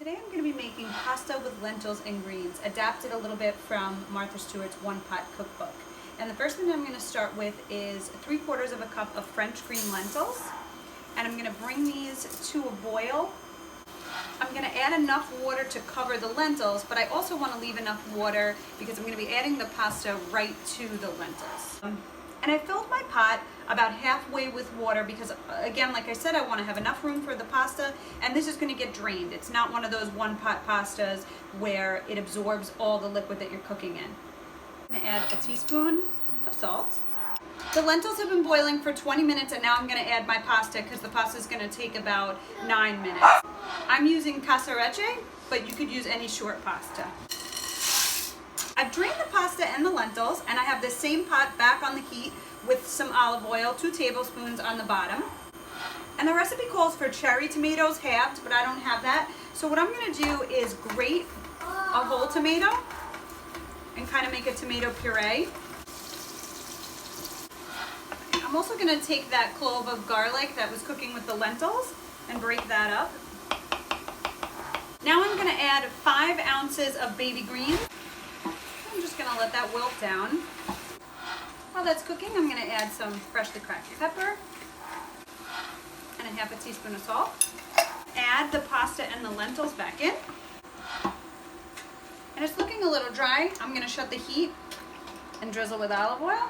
Today I'm going to be making pasta with lentils and greens, adapted a little bit from Martha Stewart's one-pot cookbook. And the first thing I'm going to start with is 3/4 of a cup of French green lentils. And I'm going to bring these to a boil. I'm going to add enough water to cover the lentils, but I also want to leave enough water because I'm going to be adding the pasta right to the lentils. And I filled my pot about halfway with water because, again, like I said, I want to have enough room for the pasta, and this is going to get drained. It's not one of those one-pot pastas where it absorbs all the liquid that you're cooking in. I'm going to add a teaspoon of salt. The lentils have been boiling for 20 minutes, and now I'm going to add my pasta because the pasta is going to take about 9 minutes. I'm using casarecce, but you could use any short pasta. I've drained the pasta and the lentils, and I have this same pot back on the heat with some olive oil, 2 tablespoons on the bottom. And the recipe calls for cherry tomatoes halved, but I don't have that. So what I'm going to do is grate a whole tomato and kind of make a tomato puree. I'm also going to take that clove of garlic that was cooking with the lentils and break that up. Now I'm going to add 5 ounces of baby greens. I'm just going to let that wilt down. While that's cooking, I'm going to add some freshly cracked pepper and a half a teaspoon of salt. Add the pasta and the lentils back in. And it's looking a little dry. I'm going to shut the heat and drizzle with olive oil.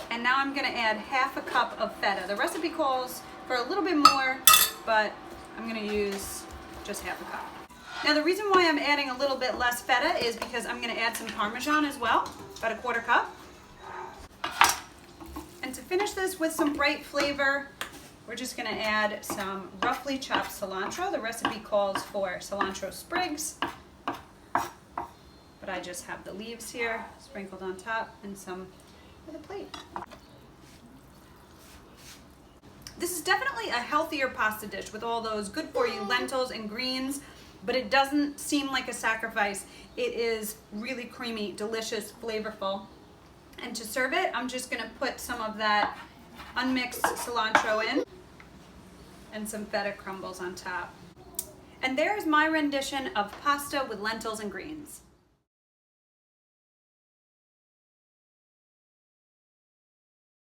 And now I'm going to add half a cup of feta. The recipe calls for a little bit more, but I'm going to use just half a cup. Now the reason why I'm adding a little bit less feta is because I'm going to add some Parmesan as well, about 1/4 cup. And to finish this with some bright flavor, we're just going to add some roughly chopped cilantro. The recipe calls for cilantro sprigs, but I just have the leaves here sprinkled on top and some with a plate. This is definitely a healthier pasta dish with all those good for you lentils and greens, but it doesn't seem like a sacrifice. It is really creamy, delicious, flavorful. And to serve it, I'm just going to put some of that unmixed cilantro in and some feta crumbles on top. And there's my rendition of pasta with lentils and greens.